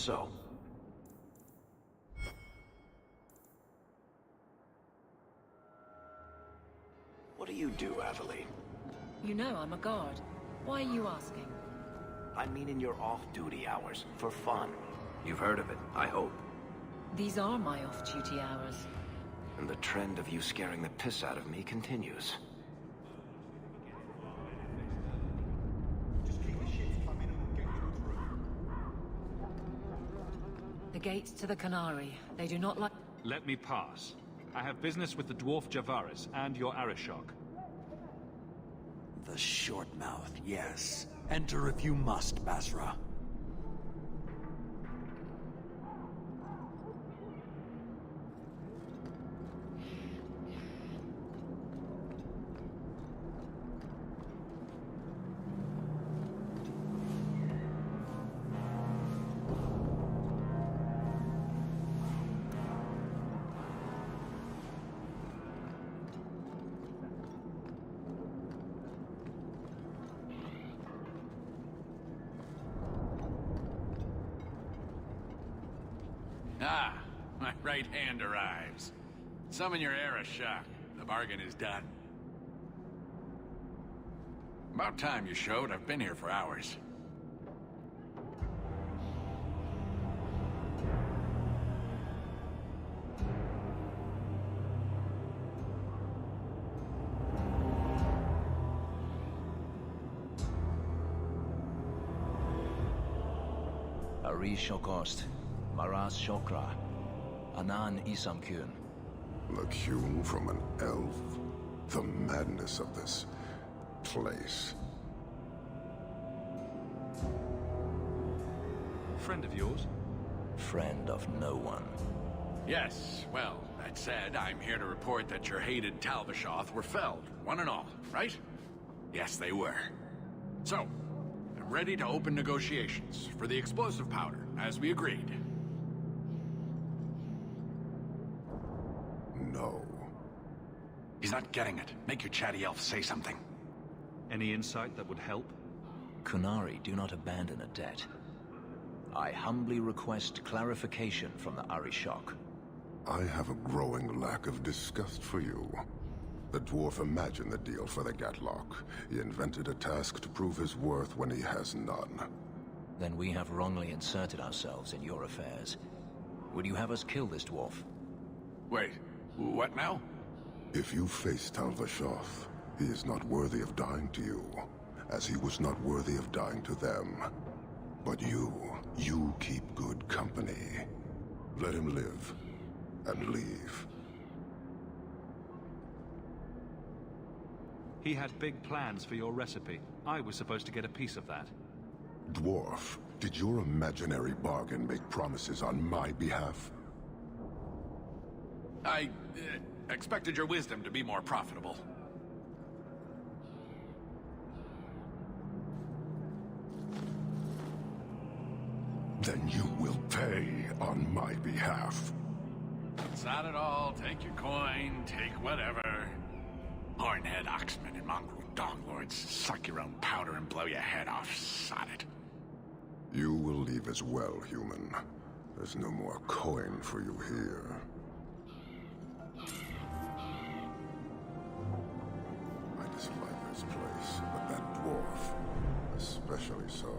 so. What do you do, Aveline? You know I'm a guard. Why are you asking? I mean in your off-duty hours, for fun. You've heard of it, I hope. These are my off-duty hours. And the trend of you scaring the piss out of me continues. The gates to the Canary. They do not like... Let me pass. I have business with the dwarf Javaris and your Arishok. The short mouth, yes. Enter if you must, Basra. Ah, my right hand arrives. Summon your Arishok. The bargain is done. About time you showed. I've been here for hours. Arishokost, Maras Shokra, Anan Isamkun. Look hewn from an elf? The madness of this place. Friend of yours? Friend of no one. Yes, well, that said, I'm here to report that your hated Talvishoth were felled, one and all, right? Yes, they were. So, I'm ready to open negotiations for the explosive powder, as we agreed. No. He's not getting it. Make your chatty elf say something. Any insight that would help? Kunari do not abandon a debt. I humbly request clarification from the Arishok. I have a growing lack of disgust for you. The dwarf imagined the deal for the Gatlock. He invented a task to prove his worth when he has none. Then we have wrongly inserted ourselves in your affairs. Would you have us kill this dwarf? Wait, what now? If you face Talvishoth, he is not worthy of dying to you, as he was not worthy of dying to them. But you keep good company. Let him live, and leave. He had big plans for your recipe. I was supposed to get a piece of that. Dwarf, did your imaginary bargain make promises on my behalf? I expected your wisdom to be more profitable. Then you will pay on my behalf. That's not at all. Take your coin, take whatever. Hornhead oxmen and mongrel donglords suck your own powder and blow your head off. Sod it. You will leave as well, human. There's no more coin for you here. I dislike this place, but that dwarf, especially so.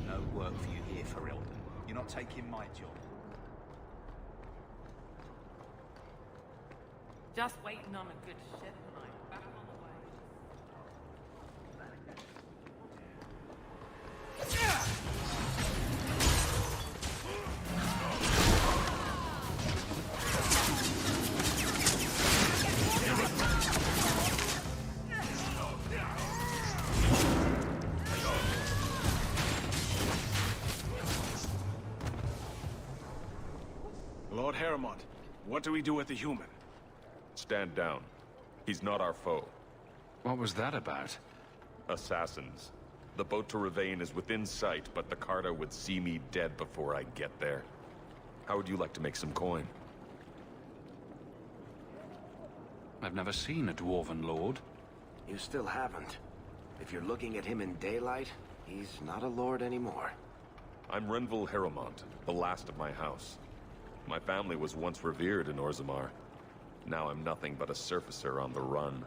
No work for you here, Ferelden. You're not taking my job. Just waiting on a good ship tonight. Back on the way. Lord Heremont, what do we do with the human? Stand down. He's not our foe. What was that about? Assassins. The boat to Ravane is within sight, but the Carta would see me dead before I get there. How would you like to make some coin? I've never seen a Dwarven Lord. You still haven't. If you're looking at him in daylight, he's not a lord anymore. I'm Renville Harrowmont, the last of my house. My family was once revered in Orzammar. Now I'm nothing but a surfacer on the run.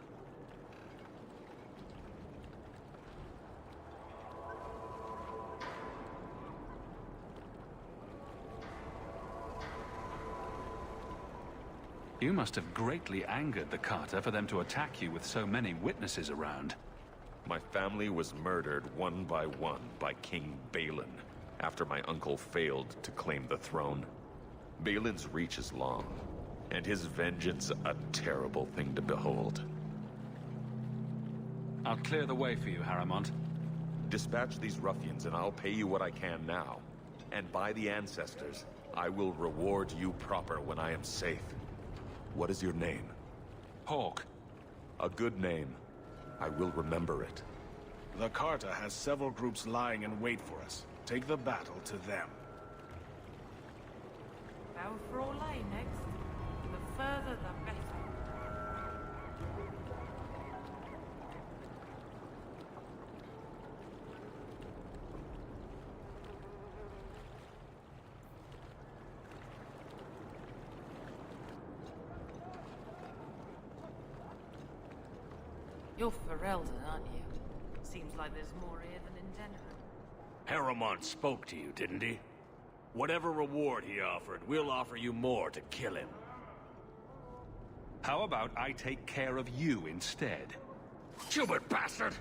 You must have greatly angered the Carta for them to attack you with so many witnesses around. My family was murdered one by King Balin, after my uncle failed to claim the throne. Balin's reach is long, and his vengeance a terrible thing to behold. I'll clear the way for you, Harrowmont. Dispatch these ruffians and I'll pay you what I can now. And by the ancestors, I will reward you proper when I am safe. What is your name? Hawke. A good name. I will remember it. The Carta has several groups lying in wait for us. Take the battle to them. Bow for all lane next. The further the better. You're Ferelden, aren't you? Seems like there's more here than in Denerim. Harrowmont spoke to you, didn't he? Whatever reward he offered, we'll offer you more to kill him. How about I take care of you instead? Stupid bastard!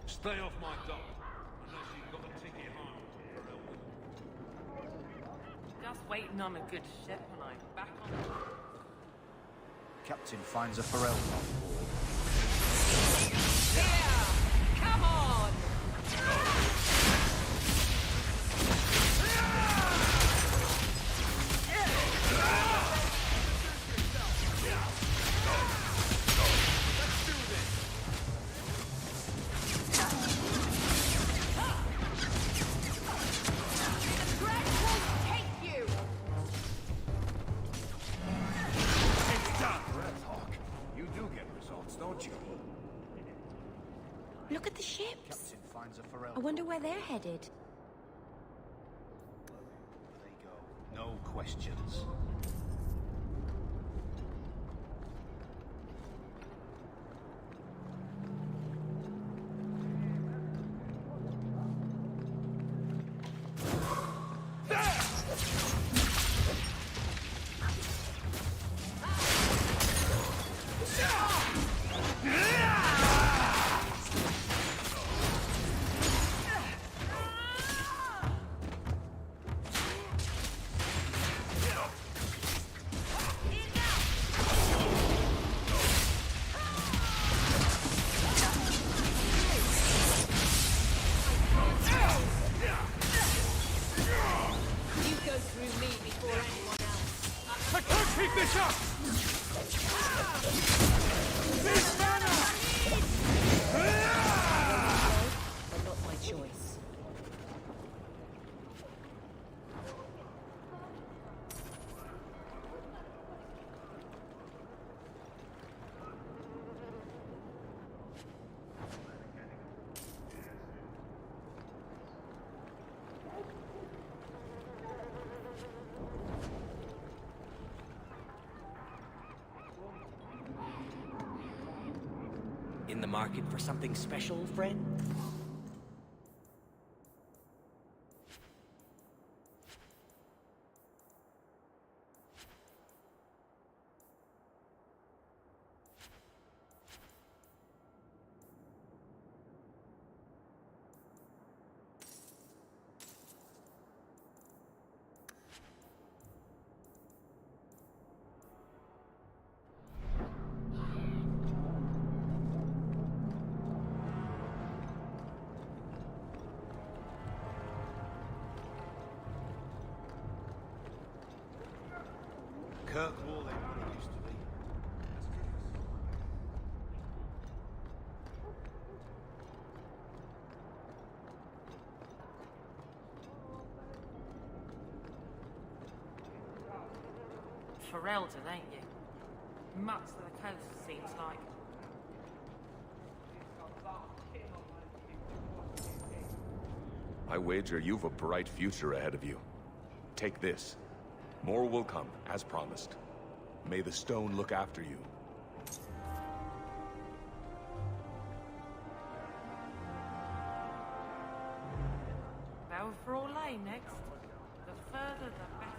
Stay off my dock, unless you've got a ticket home, Just waiting on a good ship and I'm back on the boat. Captain finds a Ferelden on board. Yeah! Come on! Look at the ships. Captain finds a Ferelden. I wonder where they're headed. They go. No questions. But not my choice. In the market for something special, friend? Kirkwall ain't what it used to be. Ferelden, ain't you? Much to the coast, seems like. I wager you've a bright future ahead of you. Take this. More will come, as promised. May the stone look after you. Balfour Lane next. The further the better.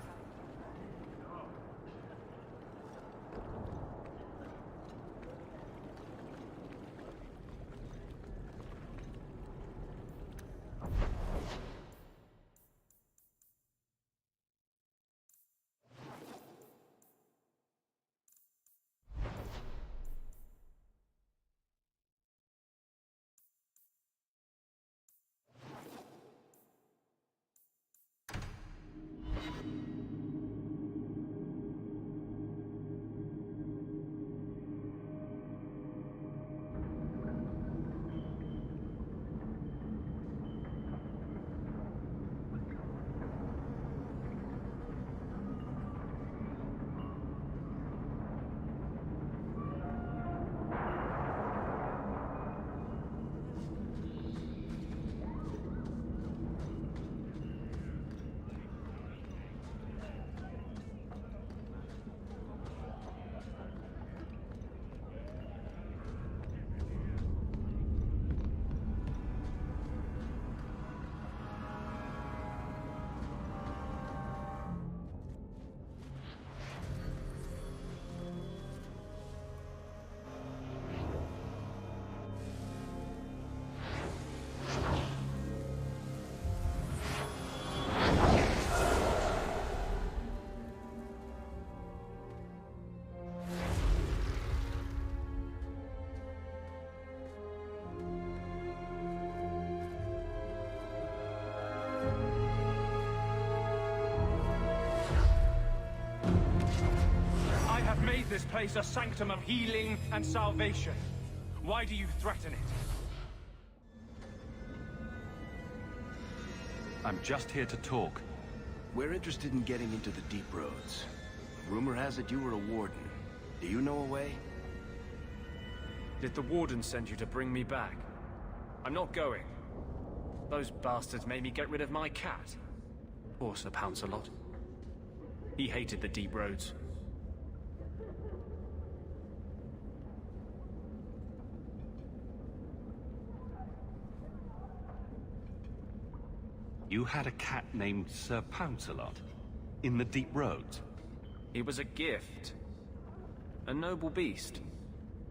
Made this place a sanctum of healing and salvation. Why do you threaten it? I'm just here to talk. We're interested in getting into the Deep Roads. Rumor has it you were a warden. Do you know a way? Did the warden send you to bring me back? I'm not going. Those bastards made me get rid of my cat. Poor Sir Pouncelot. He hated the Deep Roads. You had a cat named Sir Pouncelot? In the Deep Roads? He was a gift. A noble beast.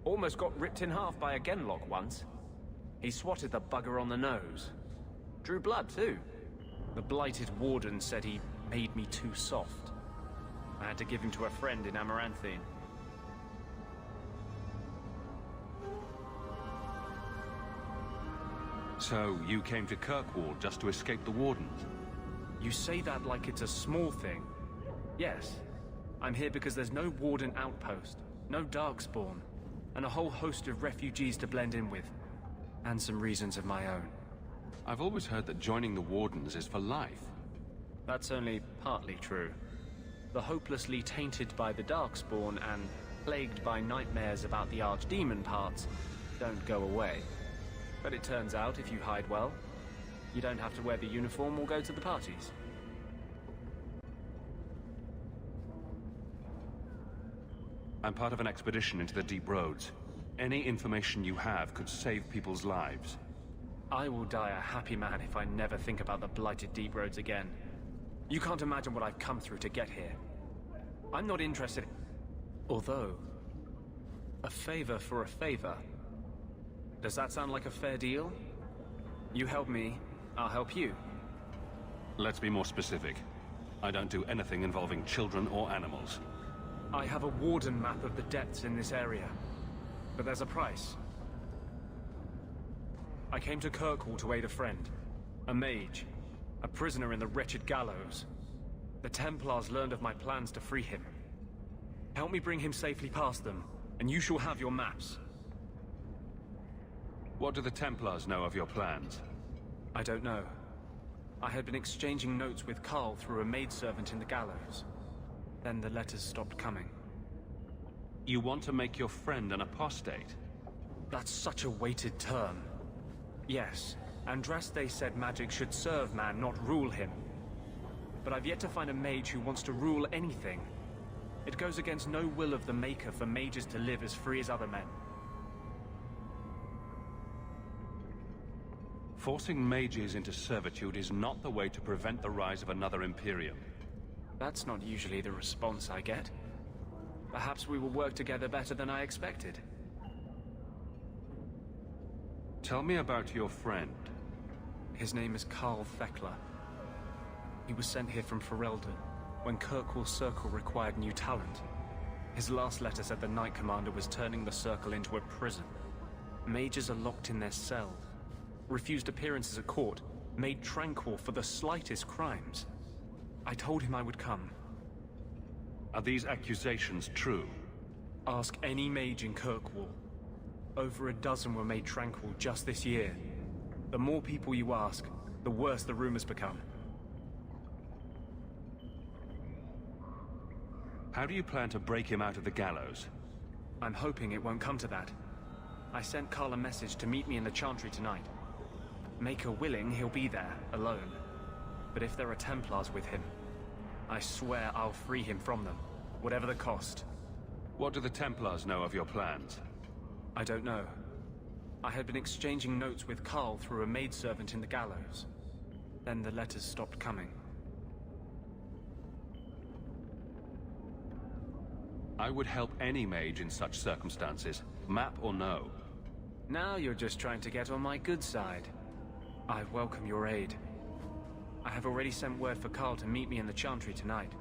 Almost got ripped in half by a Genlock once. He swatted the bugger on the nose. Drew blood, too. The blighted warden said he made me too soft. I had to give him to a friend in Amaranthine. So, you came to Kirkwall just to escape the Wardens? You say that like it's a small thing. Yes. I'm here because there's no Warden outpost, no Darkspawn, and a whole host of refugees to blend in with. And some reasons of my own. I've always heard that joining the Wardens is for life. That's only partly true. The hopelessly tainted by the Darkspawn and plagued by nightmares about the Archdemon parts don't go away. But it turns out, if you hide well, you don't have to wear the uniform or go to the parties. I'm part of an expedition into the Deep Roads. Any information you have could save people's lives. I will die a happy man if I never think about the blighted Deep Roads again. You can't imagine what I've come through to get here. I'm not interested. Although, a favor for a favor. Does that sound like a fair deal? You help me, I'll help you. Let's be more specific. I don't do anything involving children or animals. I have a warden map of the depths in this area. But there's a price. I came to Kirkwall to aid a friend. A mage. A prisoner in the wretched gallows. The Templars learned of my plans to free him. Help me bring him safely past them, and you shall have your maps. What do the Templars know of your plans? I don't know. I had been exchanging notes with Carl through a maidservant in the gallows. Then the letters stopped coming. You want to make your friend an apostate? That's such a weighted term. Yes, Andraste said magic should serve man, not rule him. But I've yet to find a mage who wants to rule anything. It goes against no will of the Maker for mages to live as free as other men. Forcing mages into servitude is not the way to prevent the rise of another Imperium. That's not usually the response I get. Perhaps we will work together better than I expected. Tell me about your friend. His name is Carl Thekla. He was sent here from Ferelden when Kirkwall Circle required new talent. His last letter said the Knight Commander was turning the Circle into a prison. Mages are locked in their cells, refused appearances at court, made tranquil for the slightest crimes. I told him I would come. Are these accusations true? Ask any mage in Kirkwall. Over a dozen were made tranquil just this year. The more people you ask, the worse the rumors become. How do you plan to break him out of the gallows? I'm hoping it won't come to that. I sent Carl a message to meet me in the Chantry tonight. Maker willing, he'll be there, alone. But if there are Templars with him, I swear I'll free him from them, whatever the cost. What do the Templars know of your plans? I don't know. I had been exchanging notes with Carl through a maidservant in the gallows. Then the letters stopped coming. I would help any mage in such circumstances, map or no. Now you're just trying to get on my good side. I welcome your aid. I have already sent word for Carl to meet me in the Chantry tonight.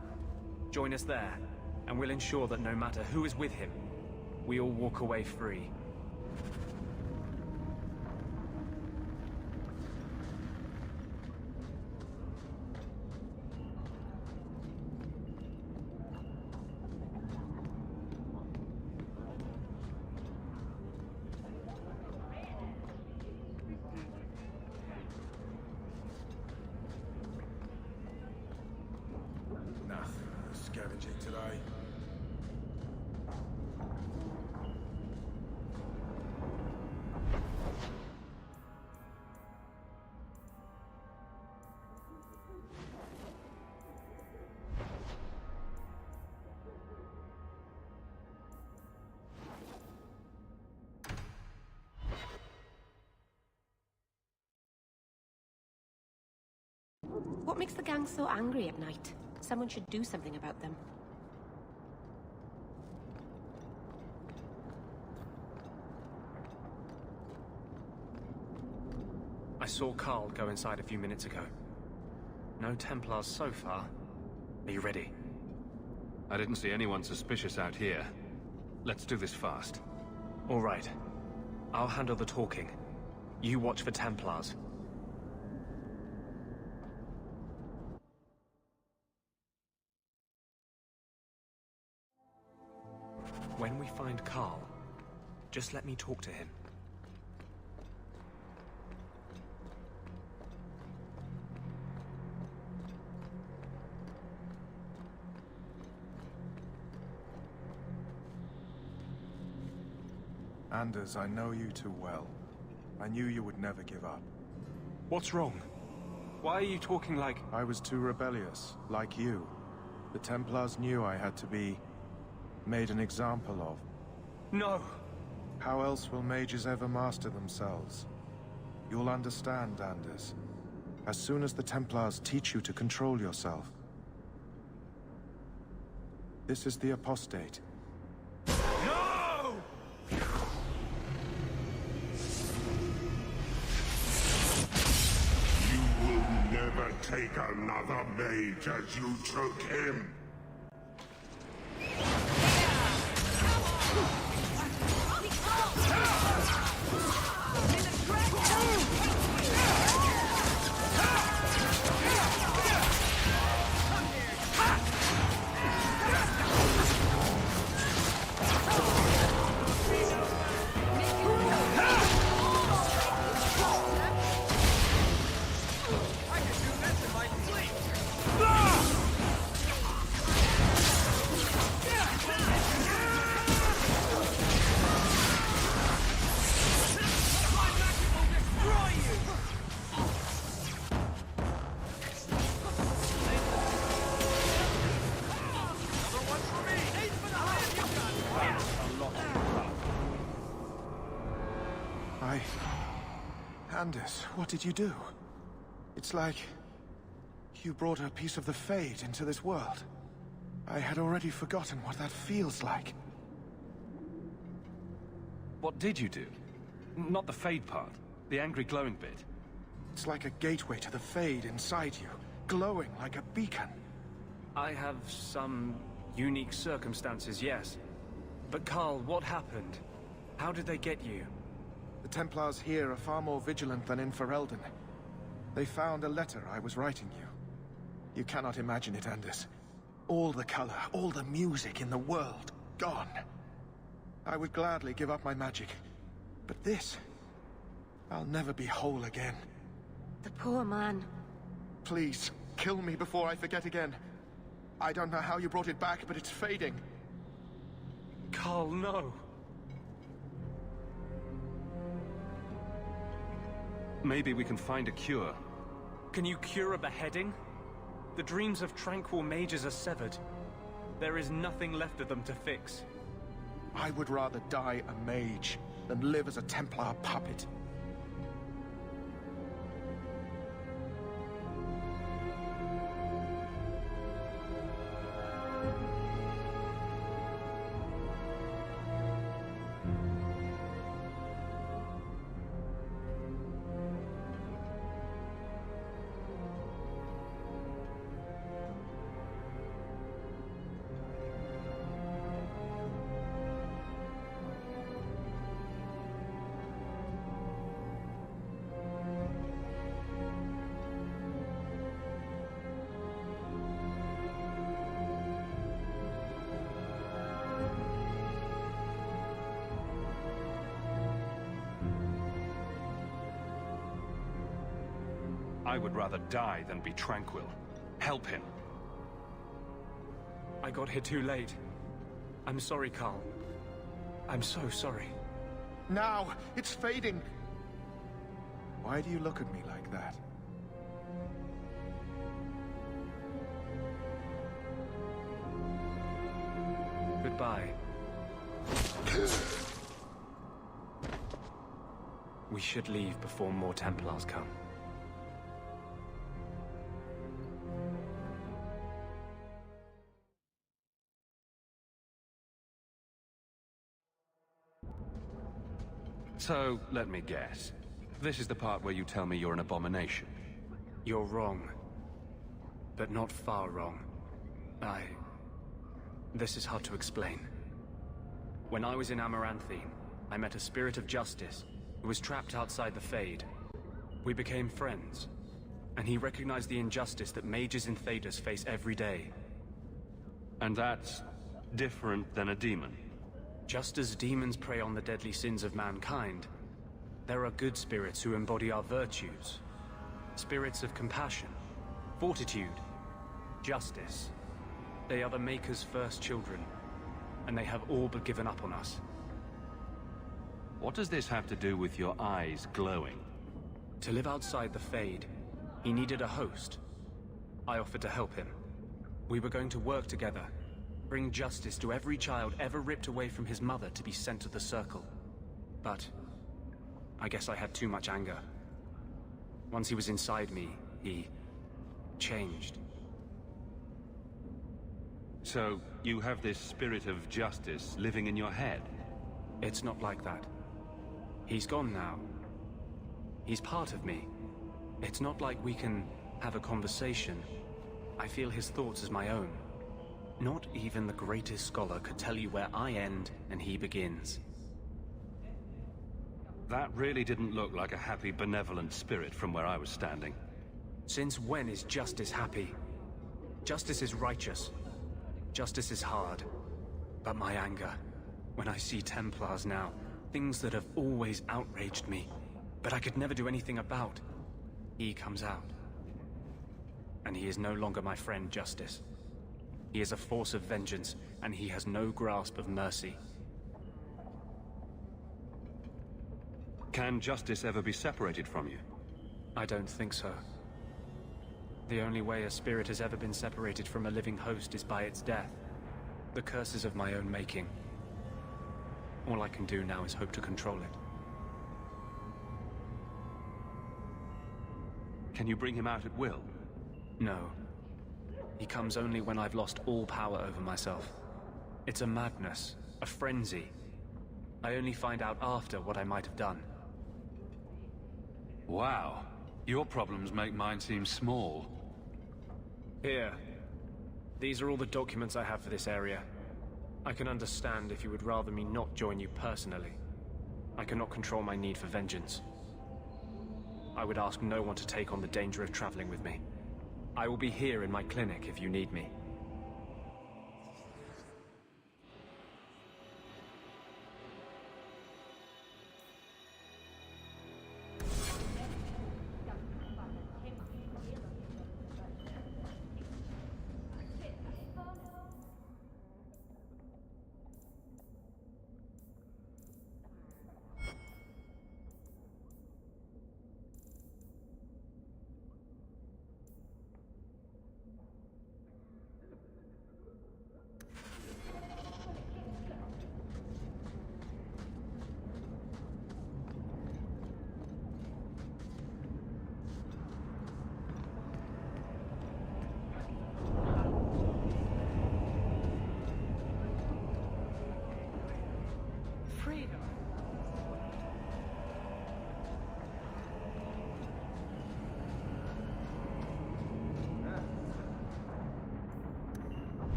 Join us there, and we'll ensure that no matter who is with him, we all walk away free. Scavenging today. What makes the gang so angry at night? Someone should do something about them. I saw Carl go inside a few minutes ago. No Templars so far. Are you ready? I didn't see anyone suspicious out here. Let's do this fast. All right. I'll handle the talking. You watch for Templars. When we find Carl, just let me talk to him. Anders, I know you too well. I knew you would never give up. What's wrong? Why are you talking like... I was too rebellious, like you. The Templars knew I had to be made an example of. No! How else will mages ever master themselves? You'll understand, Anders. As soon as the Templars teach you to control yourself. This is the apostate. No! You will never take another mage as you took him. Anders, what did you do? It's like you brought a piece of the Fade into this world. I had already forgotten what that feels like. What did you do? Not the Fade part. The angry glowing bit. It's like a gateway to the Fade inside you, glowing like a beacon. I have some unique circumstances, yes. But Carl, what happened? How did they get you? The Templars here are far more vigilant than in Ferelden. They found a letter I was writing you. You cannot imagine it, Anders. All the color, all the music in the world, gone. I would gladly give up my magic. But this... I'll never be whole again. The poor man. Please, kill me before I forget again. I don't know how you brought it back, but it's fading. Carl, no. Maybe we can find a cure. Can you cure a beheading? The dreams of tranquil mages are severed. There is nothing left of them to fix. I would rather die a mage than live as a Templar puppet. I would rather die than be tranquil. Help him. I got here too late. I'm sorry, Carl. I'm so sorry. Now! It's fading! Why do you look at me like that? Goodbye. We should leave before more Templars come. So, let me guess. This is the part where you tell me you're an abomination. You're wrong. But not far wrong. This is hard to explain. When I was in Amaranthine, I met a spirit of justice who was trapped outside the Fade. We became friends, and he recognized the injustice that mages in Thedas face every day. And that's different than a demon? Just as demons prey on the deadly sins of mankind, there are good spirits who embody our virtues. Spirits of compassion, fortitude, justice. They are the Maker's first children, and they have all but given up on us. What does this have to do with your eyes glowing? To live outside the Fade, he needed a host. I offered to help him. We were going to work together. Bring justice to every child ever ripped away from his mother to be sent to the Circle. But I guess I had too much anger. Once he was inside me, he changed. So, you have this spirit of justice living in your head? It's not like that. He's gone now. He's part of me. It's not like we can have a conversation. I feel his thoughts as my own. Not even the greatest scholar could tell you where I end and he begins. That really didn't look like a happy, benevolent spirit from where I was standing. Since when is justice happy? Justice is righteous. Justice is hard. But my anger, when I see Templars now, things that have always outraged me, but I could never do anything about, he comes out. And he is no longer my friend, Justice. He is a force of vengeance, and he has no grasp of mercy. Can justice ever be separated from you? I don't think so. The only way a spirit has ever been separated from a living host is by its death. The curse is of my own making. All I can do now is hope to control it. Can you bring him out at will? No. He comes only when I've lost all power over myself. It's a madness, a frenzy. I only find out after what I might have done. Wow. Your problems make mine seem small. Here. These are all the documents I have for this area. I can understand if you would rather me not join you personally. I cannot control my need for vengeance. I would ask no one to take on the danger of traveling with me. I will be here in my clinic if you need me.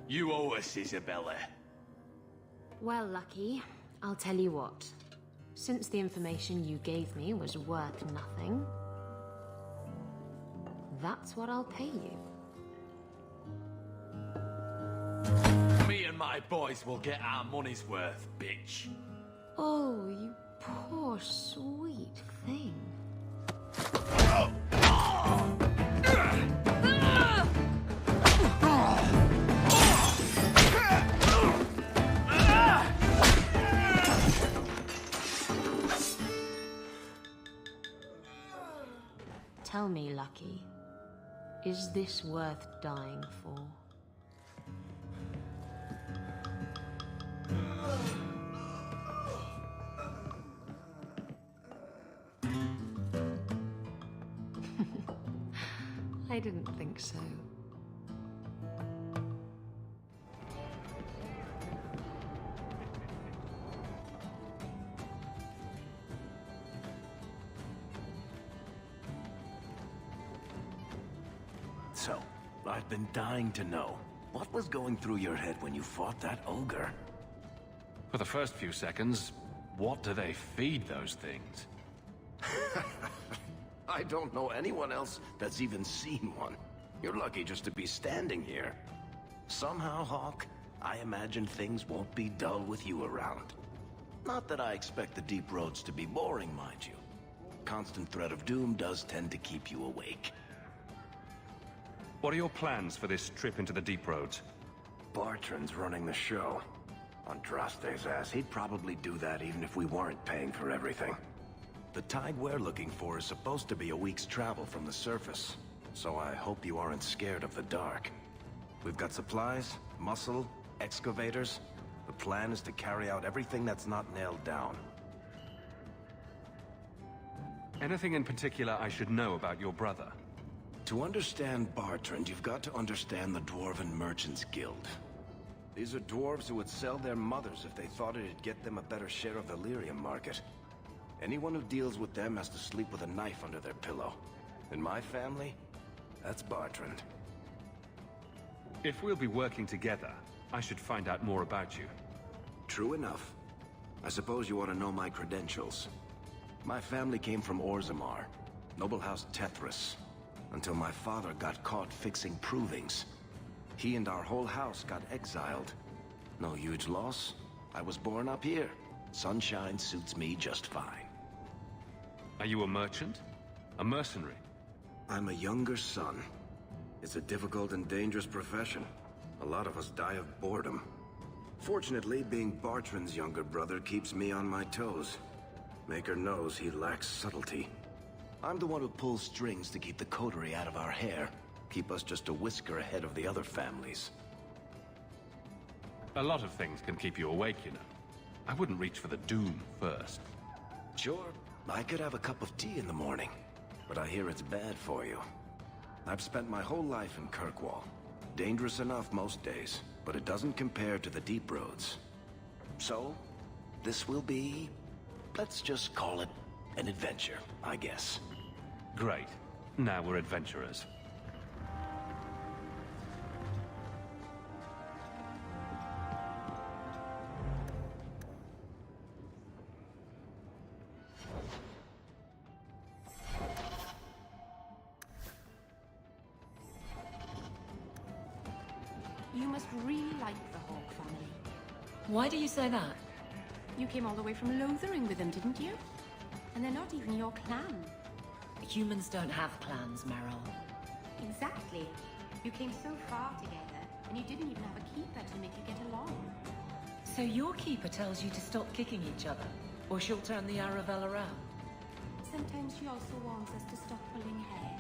You owe us, Isabella. Well, Lucky, I'll tell you what. Since the information you gave me was worth nothing, that's what I'll pay you. Me and my boys will get our money's worth, bitch. Oh, you poor sweet thing. Tell me, Lucky, is this worth dying for? I didn't think so. So, I've been dying to know. What was going through your head when you fought that ogre? For the first few seconds, what do they feed those things? I don't know anyone else that's even seen one. You're lucky just to be standing here. Somehow, Hawk, I imagine things won't be dull with you around. Not that I expect the deep roads to be boring, mind you. Constant threat of doom does tend to keep you awake. What are your plans for this trip into the deep roads? Bartrand's running the show. Andraste's ass, he'd probably do that even if we weren't paying for everything. The tide we're looking for is supposed to be a week's travel from the surface, so I hope you aren't scared of the dark. We've got supplies, muscle, excavators. The plan is to carry out everything that's not nailed down. Anything in particular I should know about your brother? To understand Bartrand, you've got to understand the Dwarven Merchants Guild. These are dwarves who would sell their mothers if they thought it'd get them a better share of the lyrium market. Anyone who deals with them has to sleep with a knife under their pillow. In my family, that's Bartrand. If we'll be working together, I should find out more about you. True enough. I suppose you ought to know my credentials. My family came from Orzammar, noble house Tethras, until my father got caught fixing provings. He and our whole house got exiled. No huge loss. I was born up here. Sunshine suits me just fine. Are you a merchant? A mercenary? I'm a younger son. It's a difficult and dangerous profession. A lot of us die of boredom. Fortunately, being Bartrand's younger brother keeps me on my toes. Maker knows he lacks subtlety. I'm the one who pulls strings to keep the coterie out of our hair. Keep us just a whisker ahead of the other families. A lot of things can keep you awake, you know. I wouldn't reach for the doom first. Sure, I could have a cup of tea in the morning, but I hear it's bad for you. I've spent my whole life in Kirkwall. Dangerous enough most days, but it doesn't compare to the deep roads. So, this will be... let's just call it an adventure, I guess. Great. Now we're adventurers. You must really like the Hawk family. Why do you say that? You came all the way from Lothering with them, didn't you? And they're not even your clan. Humans don't have clans, Meryl. Exactly. You came so far together, and you didn't even have a keeper to make you get along. So your keeper tells you to stop kicking each other, or she'll turn the Aravel around? Sometimes she also wants us to stop pulling hair.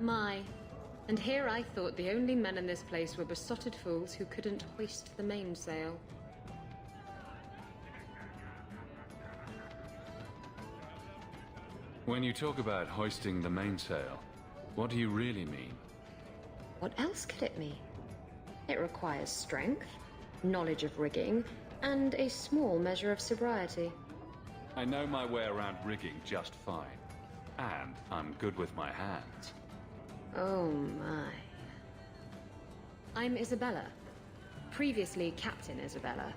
My. And here I thought the only men in this place were besotted fools who couldn't hoist the mainsail. When you talk about hoisting the mainsail, what do you really mean? What else could it mean? It requires strength, knowledge of rigging, and a small measure of sobriety. I know my way around rigging just fine. And I'm good with my hands. Oh my. I'm Isabella. Previously Captain Isabella.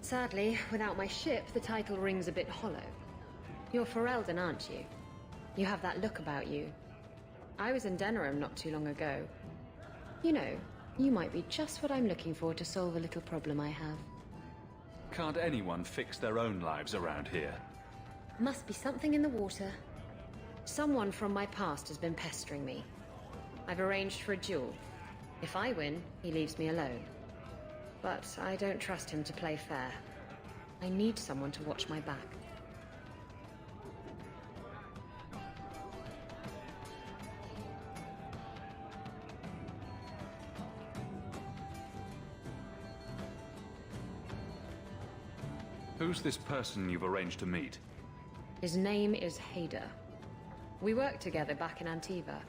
Sadly, without my ship, the title rings a bit hollow. You're Ferelden, aren't you? You have that look about you. I was in Denerim not too long ago. You know, you might be just what I'm looking for to solve a little problem I have. Can't anyone fix their own lives around here? Must be something in the water. Someone from my past has been pestering me. I've arranged for a duel. If I win, he leaves me alone. But I don't trust him to play fair. I need someone to watch my back. Who's this person you've arranged to meet? His name is Hader. We worked together back in Antiva.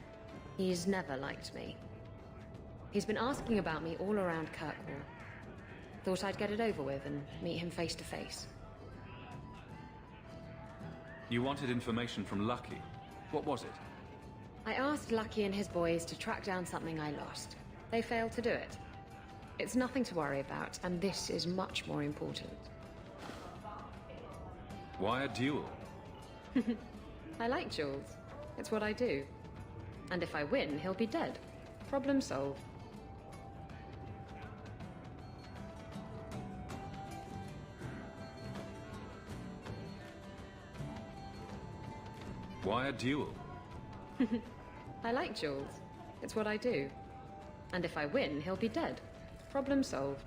He's never liked me. He's been asking about me all around Kirkwall. Thought I'd get it over with and meet him face to face. You wanted information from Lucky. What was it? I asked Lucky and his boys to track down something I lost. They failed to do it. It's nothing to worry about, and this is much more important. Why a duel? I like duels. It's what I do. And if I win, he'll be dead. Problem solved. Why a duel? I like duels. It's what I do. And if I win, he'll be dead. Problem solved.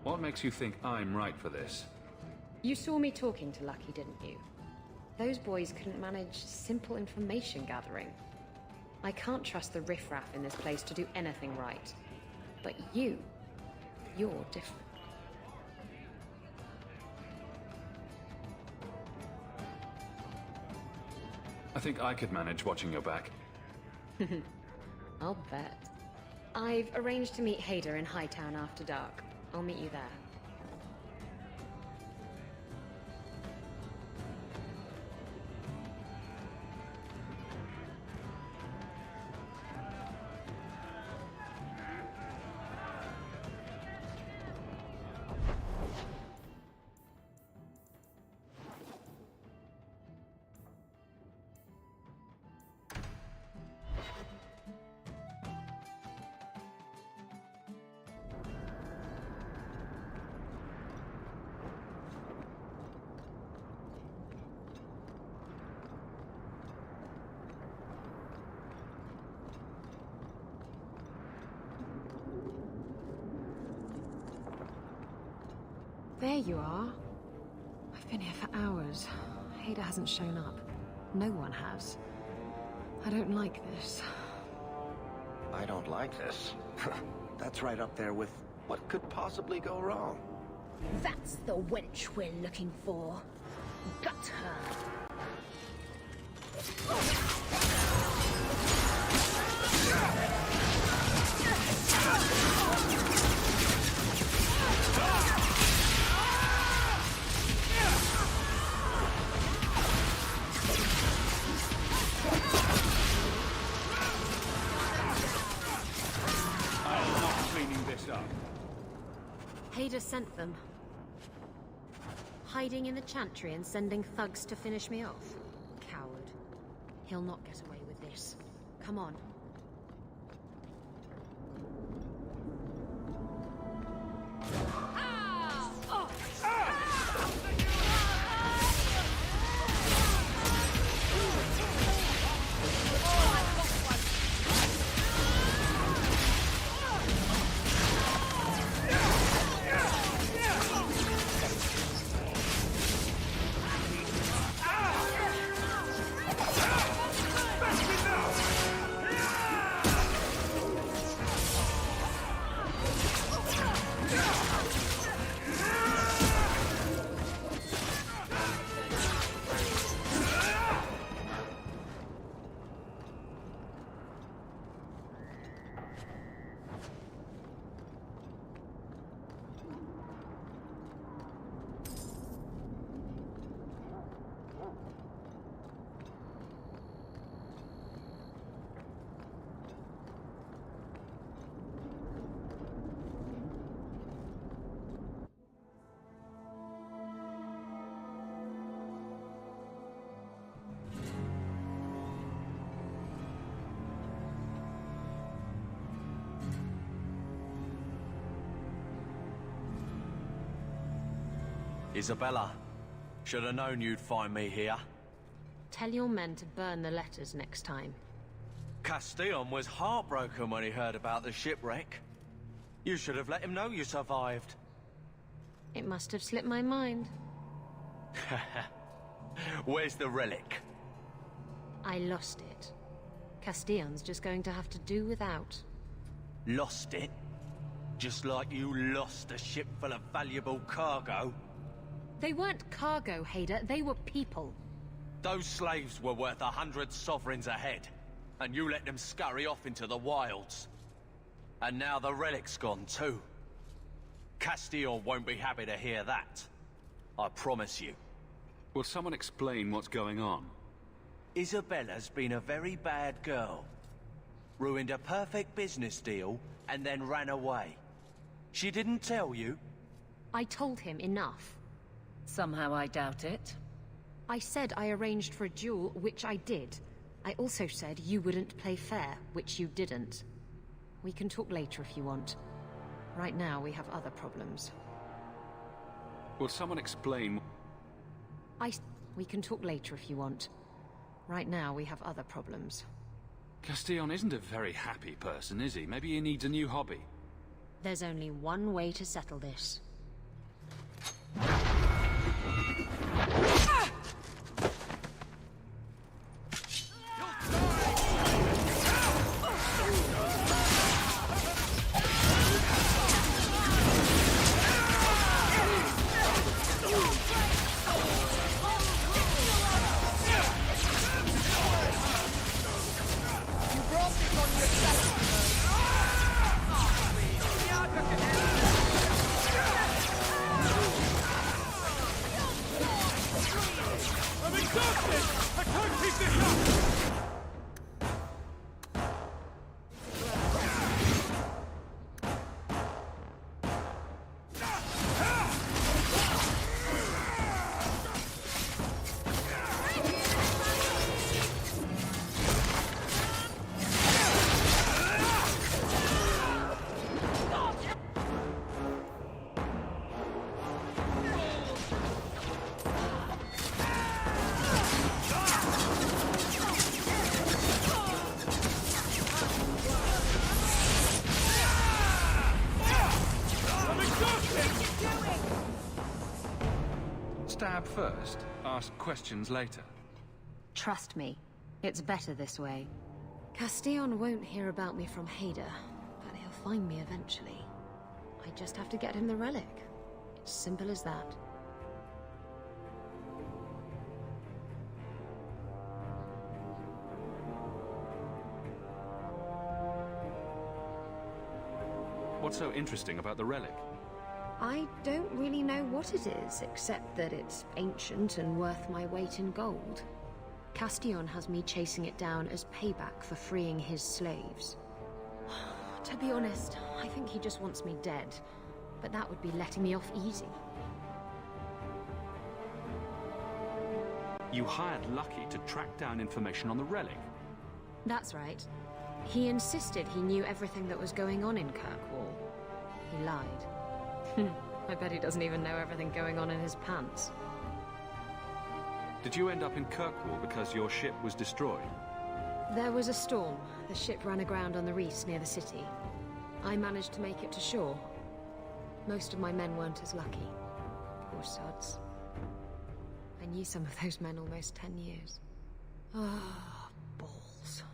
What makes you think I'm right for this? You saw me talking to Lucky, didn't you? Those boys couldn't manage simple information gathering. I can't trust the riffraff in this place to do anything right. But you're different. I think I could manage watching your back. I'll bet. I've arranged to meet Hader in Hightown after dark. I'll meet you there. There you are. I've been here for hours. Hader hasn't shown up. No one has. I don't like this. I don't like this. That's right up there with what could possibly go wrong. That's the wench we're looking for. Gut her. I'm not cleaning this up. Hader sent them. Hiding in the chantry and sending thugs to finish me off. Coward. He'll not get away with this. Come on. Isabella, should have known you'd find me here. Tell your men to burn the letters next time. Castillon was heartbroken when he heard about the shipwreck. You should have let him know you survived. It must have slipped my mind. Where's the relic? I lost it. Castillon's just going to have to do without. Lost it? Just like you lost a ship full of valuable cargo? They weren't cargo, Hader. They were people. Those slaves were worth 100 sovereigns a head, and you let them scurry off into the wilds. And now the relic's gone too. Castillon won't be happy to hear that. I promise you. Will someone explain what's going on? Isabella's been a very bad girl. Ruined a perfect business deal, and then ran away. She didn't tell you? I told him enough. Somehow I doubt it. I said I arranged for a duel, which I did. I also said you wouldn't play fair, which you didn't. We can talk later if you want. Right now, we have other problems. Will someone explain? We can talk later if you want. Right now, we have other problems. Castillon isn't a very happy person, is he? Maybe he needs a new hobby. There's only one way to settle this. Kidnap first, ask questions later. Trust me, it's better this way. Castillon won't hear about me from Hader, but he'll find me eventually. I just have to get him the relic. It's simple as that. What's so interesting about the relic? I don't really know what it is, except that it's ancient and worth my weight in gold. Castillon has me chasing it down as payback for freeing his slaves. To be honest, I think he just wants me dead, but that would be letting me off easy. You hired Lucky to track down information on the relic? That's right. He insisted he knew everything that was going on in Kirkwall. He lied. I bet he doesn't even know everything going on in his pants. Did you end up in Kirkwall because your ship was destroyed? There was a storm. The ship ran aground on the reefs near the city. I managed to make it to shore. Most of my men weren't as lucky. Poor sods. I knew some of those men almost 10 years. Ah, balls.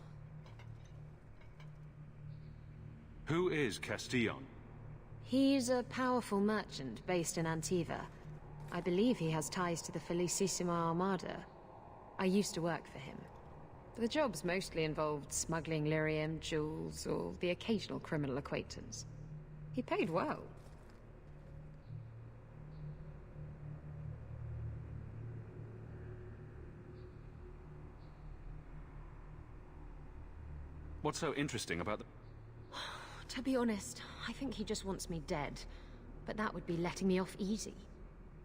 Who is Castillon? He's a powerful merchant based in Antiva. I believe he has ties to the Felicissima Armada. I used to work for him. The jobs mostly involved smuggling lyrium, jewels, or the occasional criminal acquaintance. He paid well. What's so interesting about the... To be honest, I think he just wants me dead. But that would be letting me off easy.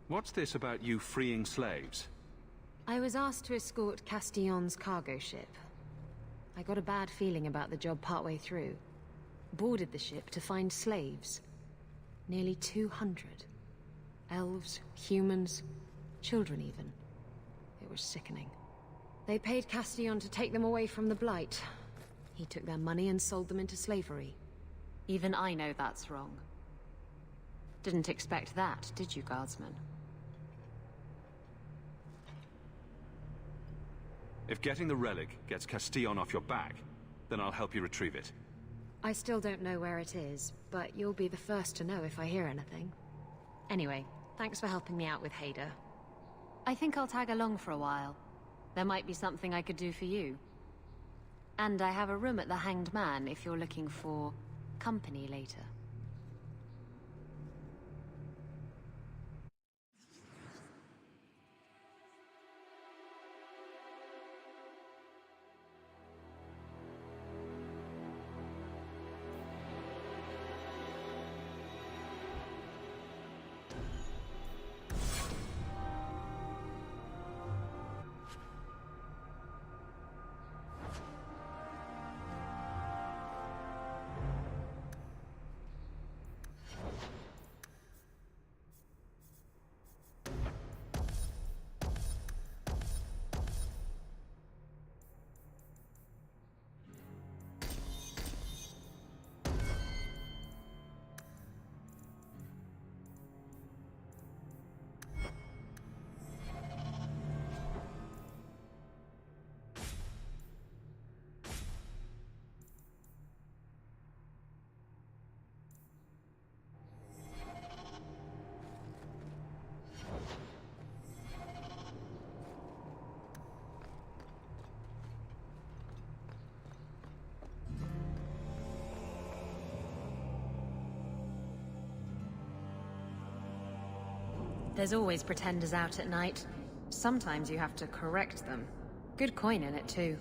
What's this about you freeing slaves? I was asked to escort Castillon's cargo ship. I got a bad feeling about the job partway through. Boarded the ship to find slaves. Nearly 200. Elves, humans, children even. It was sickening. They paid Castillon to take them away from the Blight. He took their money and sold them into slavery. Even I know that's wrong. Didn't expect that, did you, Guardsman? If getting the relic gets Castillon off your back, then I'll help you retrieve it. I still don't know where it is, but you'll be the first to know if I hear anything. Anyway, thanks for helping me out with Hader. I think I'll tag along for a while. There might be something I could do for you. And I have a room at the Hanged Man if you're looking for company later. There's always pretenders out at night. Sometimes you have to correct them. Good coin in it, too.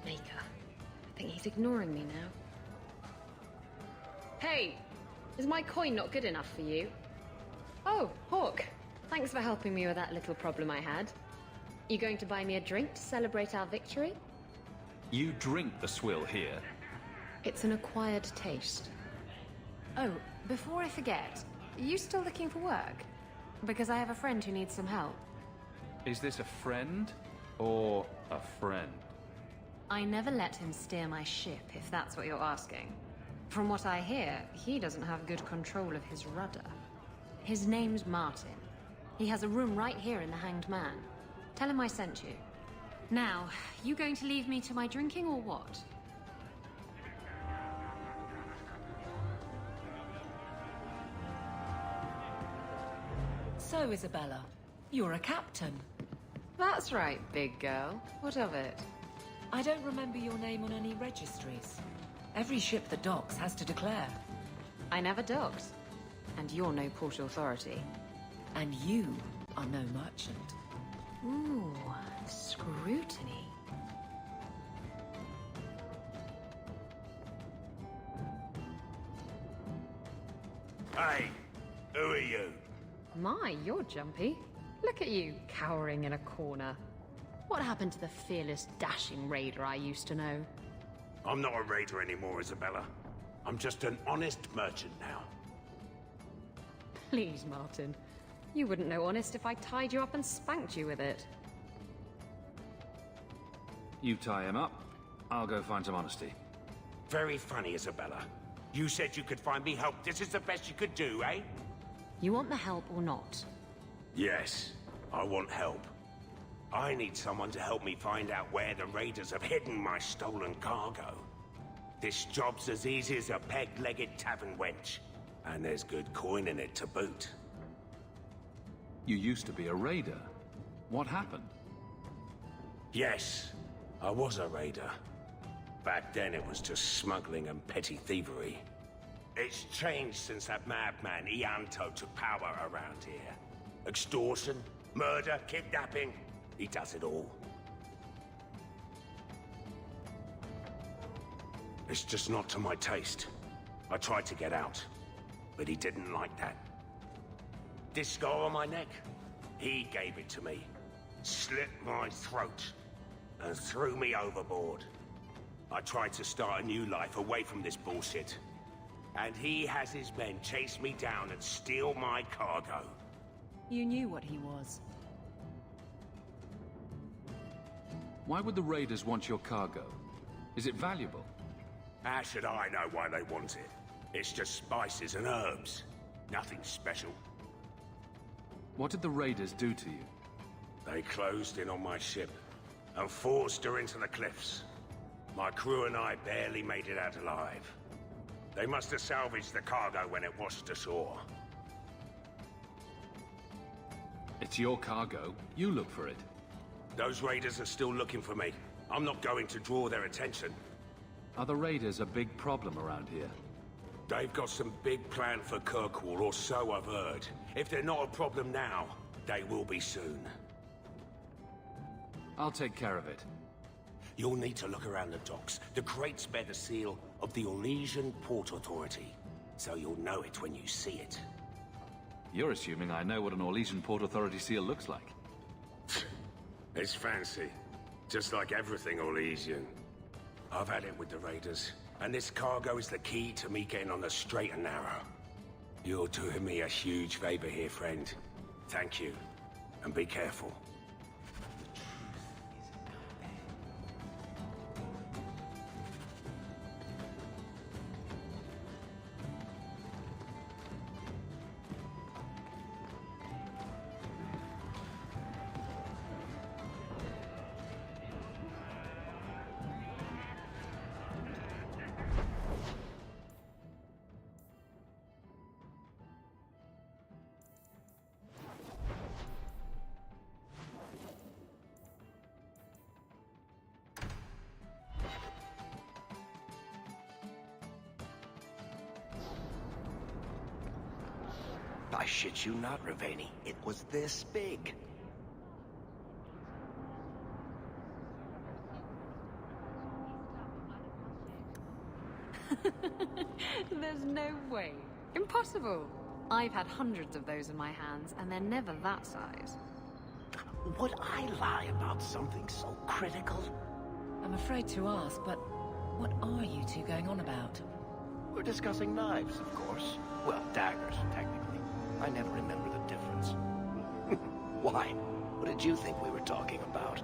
Maker. I think he's ignoring me now. Hey! Is my coin not good enough for you? Oh, Hawk. Thanks for helping me with that little problem I had. You going to buy me a drink to celebrate our victory? You drink the swill here? It's an acquired taste. Oh, before I forget, are you still looking for work? Because I have a friend who needs some help. Is this a friend or a friend? I never let him steer my ship, if that's what you're asking. From what I hear, he doesn't have good control of his rudder. His name's Martin. He has a room right here in the Hanged Man. Tell him I sent you. Now, you going to leave me to my drinking or what? So, Isabella, you're a captain. That's right, big girl. What of it? I don't remember your name on any registries. Every ship that docks has to declare. I never docked. And you're no port authority. And you are no merchant. Ooh, scrutiny. Hey, who are you? My, you're jumpy. Look at you, cowering in a corner. What happened to the fearless, dashing raider I used to know? I'm not a raider anymore, Isabella. I'm just an honest merchant now. Please, Martin. You wouldn't know honest if I tied you up and spanked you with it. You tie him up, I'll go find some honesty. Very funny, Isabella. You said you could find me help. This is the best you could do, eh? You want the help or not? Yes, I want help. I need someone to help me find out where the raiders have hidden my stolen cargo. This job's as easy as a peg-legged tavern wench. And there's good coin in it to boot. You used to be a raider. What happened? Yes, I was a raider. Back then it was just smuggling and petty thievery. It's changed since that madman Ianto took power around here. Extortion, murder, kidnapping. He does it all. It's just not to my taste. I tried to get out, but he didn't like that. This scar on my neck, he gave it to me. Slit my throat and threw me overboard. I tried to start a new life away from this bullshit. And he has his men chase me down and steal my cargo. You knew what he was. Why would the raiders want your cargo? Is it valuable? How should I know why they want it? It's just spices and herbs. Nothing special. What did the raiders do to you? They closed in on my ship and forced her into the cliffs. My crew and I barely made it out alive. They must have salvaged the cargo when it washed ashore. It's your cargo. You look for it. Those raiders are still looking for me. I'm not going to draw their attention. Are the raiders a big problem around here? They've got some big plan for Kirkwall, or so I've heard. If they're not a problem now, they will be soon. I'll take care of it. You'll need to look around the docks. The crates bear the seal of the Orlesian Port Authority, so you'll know it when you see it. You're assuming I know what an Orlesian Port Authority seal looks like. It's fancy. Just like everything Orlesian. I've had it with the raiders, and this cargo is the key to me getting on the straight and narrow. You're doing me a huge favor here, friend. Thank you, and be careful. I shit you not, Ravani. It was this big. There's no way. Impossible. I've had hundreds of those in my hands, and they're never that size. Would I lie about something so critical? I'm afraid to ask, but what are you two going on about? We're discussing knives, of course. Well, daggers, technically. I never remember the difference. Why? What did you think we were talking about?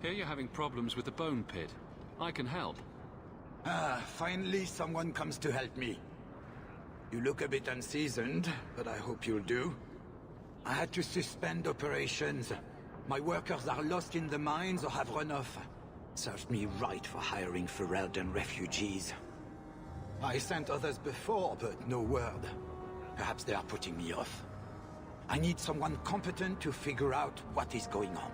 Here you're having problems with the bone pit. I can help. Ah, finally someone comes to help me. You look a bit unseasoned, but I hope you'll do. I had to suspend operations. My workers are lost in the mines or have run off. Serves me right for hiring Ferelden refugees. I sent others before, but no word. Perhaps they are putting me off. I need someone competent to figure out what is going on.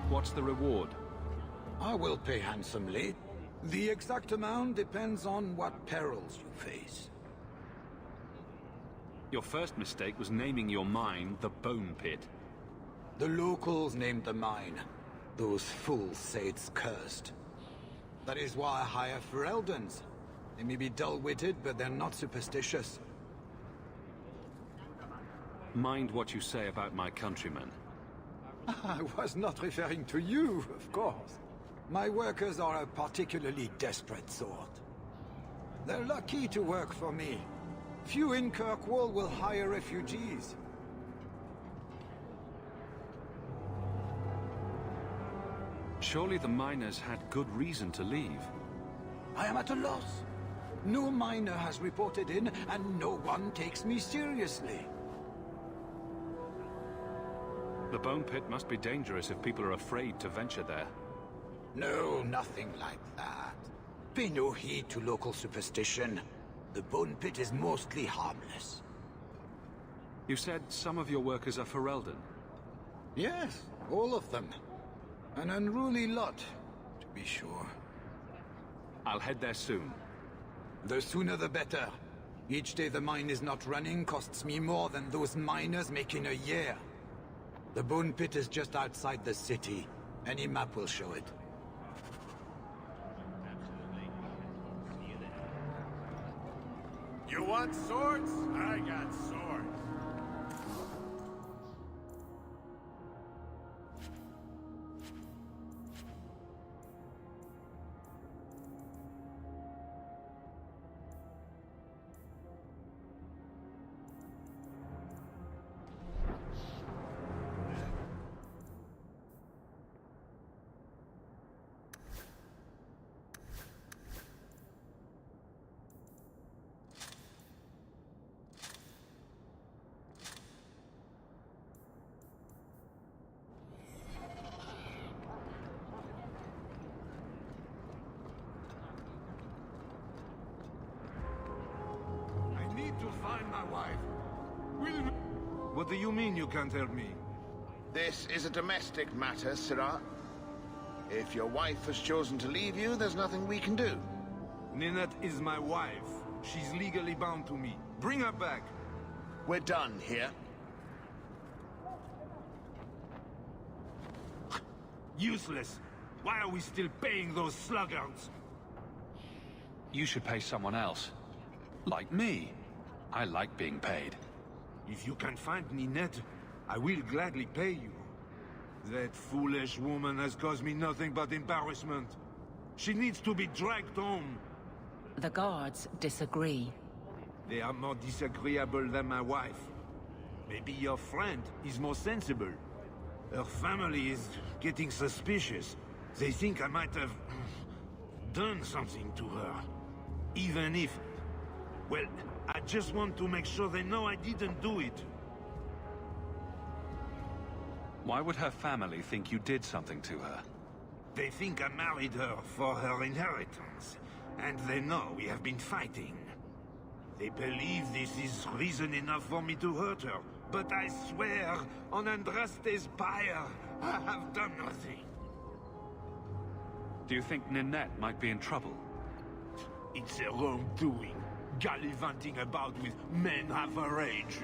What's the reward? I will pay handsomely. The exact amount depends on what perils you face. Your first mistake was naming your mine the Bone Pit. The locals named the mine. Those fools say it's cursed. That is why I hire Fereldens. They may be dull-witted, but they're not superstitious. Mind what you say about my countrymen. I was not referring to you, of course. My workers are a particularly desperate sort. They're lucky to work for me. Few in Kirkwall will hire refugees. Surely the miners had good reason to leave. I am at a loss. No miner has reported in, and no one takes me seriously. The Bone Pit must be dangerous if people are afraid to venture there. No, nothing like that. Pay no heed to local superstition. The Bone Pit is mostly harmless. You said some of your workers are Ferelden? Yes, all of them. An unruly lot, to be sure. I'll head there soon. The sooner the better. Each day the mine is not running costs me more than those miners make in a year. The Bone Pit is just outside the city. Any map will show it. You want swords? I got swords. Find my wife. What do you mean you can't help me? This is a domestic matter, Sirrah. If your wife has chosen to leave you, there's nothing we can do. Ninette is my wife. She's legally bound to me. Bring her back. We're done here. Useless. Why are we still paying those sluggards? You should pay someone else. Like me. I like being paid. If you can find Ninette, I will gladly pay you. That foolish woman has caused me nothing but embarrassment. She needs to be dragged home. The guards disagree. They are more disagreeable than my wife. Maybe your friend is more sensible. Her family is getting suspicious. They think I might have done something to her. Even if... well, I just want to make sure they know I didn't do it. Why would her family think you did something to her? They think I married her for her inheritance. And they know we have been fighting. They believe this is reason enough for me to hurt her. But I swear, on Andraste's pyre, I have done nothing. Do you think Ninette might be in trouble? It's her own doing. Gallivanting about with men half her age.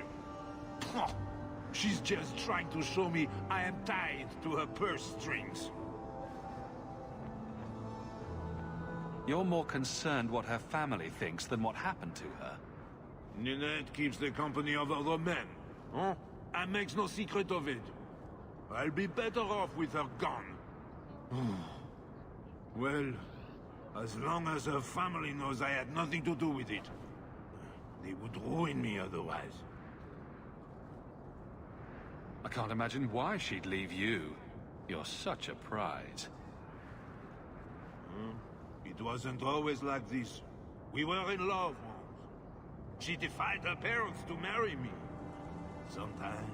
She's just trying to show me I am tied to her purse strings. You're more concerned what her family thinks than what happened to her. Ninette keeps the company of other men, huh? And makes no secret of it. I'll be better off with her gone. Well, as long as her family knows I had nothing to do with it, they would ruin me otherwise. I can't imagine why she'd leave you. You're such a prize. It wasn't always like this. We were in love once. She defied her parents to marry me. Sometimes,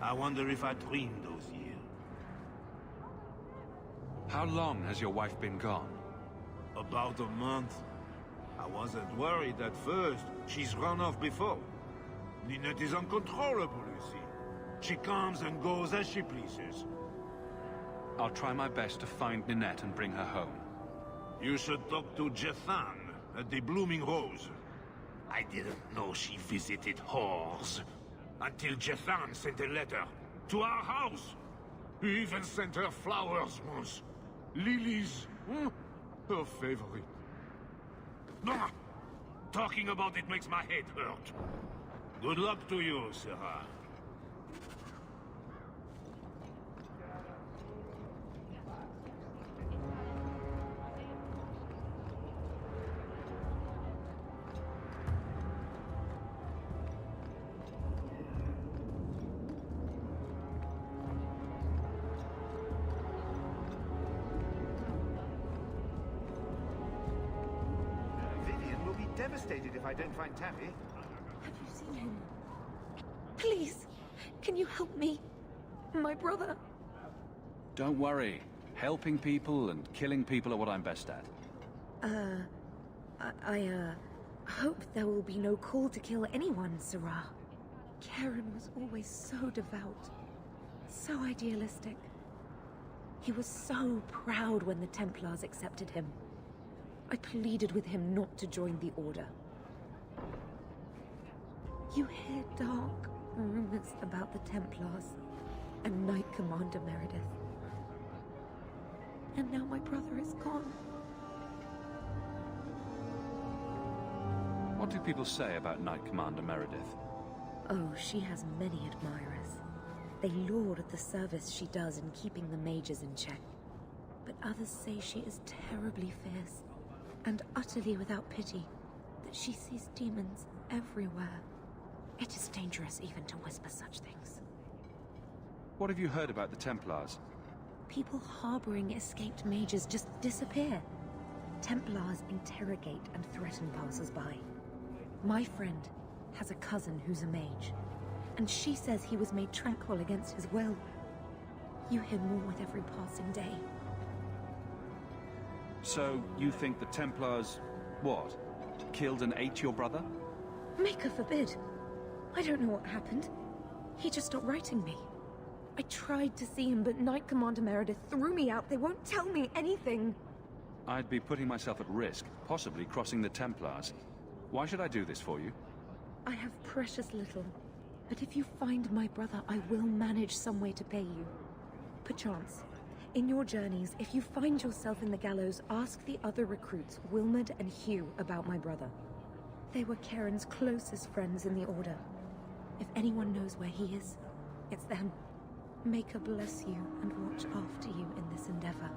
I wonder if I dreamed those years. How long has your wife been gone? About a month. I wasn't worried at first. She's run off before. Ninette is uncontrollable, you see. She comes and goes as she pleases. I'll try my best to find Ninette and bring her home. You should talk to Jethan at the Blooming Rose. I didn't know she visited whores until Jethan sent a letter to our house. He even sent her flowers once. Lilies. Her favorite. Ah, talking about it makes my head hurt. Good luck to you, Sarah. Devastated if I don't find Taffy. Have you seen him? Please, can you help me? My brother. Don't worry. Helping people and killing people are what I'm best at. I hope there will be no call to kill anyone, Sarah. Karen was always so devout, so idealistic. He was so proud when the Templars accepted him. I pleaded with him not to join the Order. You hear dark rumors about the Templars and Knight Commander Meredith. And now my brother is gone. What do people say about Knight Commander Meredith? Oh, she has many admirers. They laud the service she does in keeping the mages in check. But others say she is terribly fierce and utterly without pity, that she sees demons everywhere. It is dangerous even to whisper such things. What have you heard about the Templars? People harboring escaped mages just disappear. Templars interrogate and threaten passers-by. My friend has a cousin who's a mage, and she says he was made tranquil against his will. You hear more with every passing day. So, you think the Templars, what? Killed and ate your brother? Maker forbid. I don't know what happened. He just stopped writing me. I tried to see him, but Knight Commander Meredith threw me out. They won't tell me anything. I'd be putting myself at risk, possibly crossing the Templars. Why should I do this for you? I have precious little. But if you find my brother, I will manage some way to pay you. Perchance. In your journeys, if you find yourself in the gallows, ask the other recruits, Wilmerd and Hugh, about my brother. They were Karen's closest friends in the Order. If anyone knows where he is, it's them. Maker bless you and watch after you in this endeavor.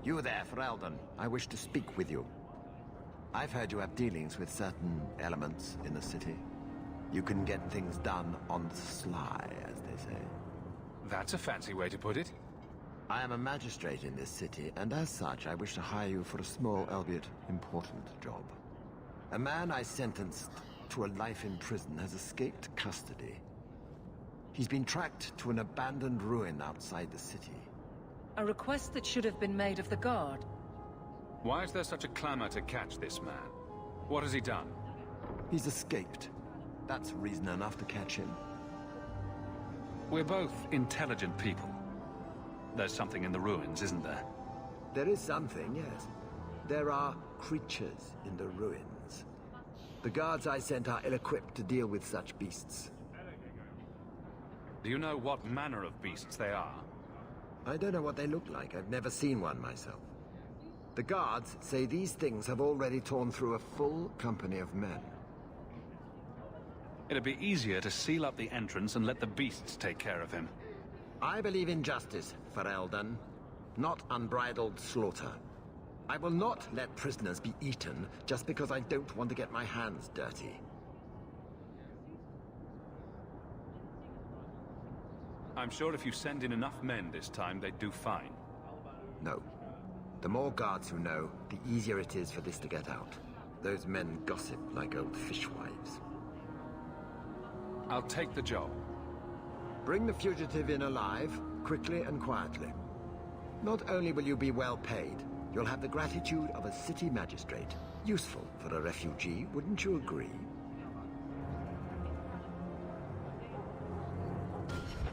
You there, Ferelden. I wish to speak with you. I've heard you have dealings with certain elements in the city. You can get things done on the sly, as they say. That's a fancy way to put it. I am a magistrate in this city, and as such, I wish to hire you for a small, albeit important, job. A man I sentenced to a life in prison has escaped custody. He's been tracked to an abandoned ruin outside the city. A request that should have been made of the guard. Why is there such a clamor to catch this man? What has he done? He's escaped. That's reason enough to catch him. We're both intelligent people. There's something in the ruins, isn't there? There is something, yes. There are creatures in the ruins. The guards I sent are ill-equipped to deal with such beasts. Do you know what manner of beasts they are? I don't know what they look like. I've never seen one myself. The guards say these things have already torn through a full company of men. It'd be easier to seal up the entrance and let the beasts take care of him. I believe in justice, Ferelden, not unbridled slaughter. I will not let prisoners be eaten just because I don't want to get my hands dirty. I'm sure if you send in enough men this time, they'd do fine. No. The more guards who know, the easier it is for this to get out. Those men gossip like old fishwives. I'll take the job. Bring the fugitive in alive, quickly and quietly. Not only will you be well paid, you'll have the gratitude of a city magistrate. Useful for a refugee, wouldn't you agree?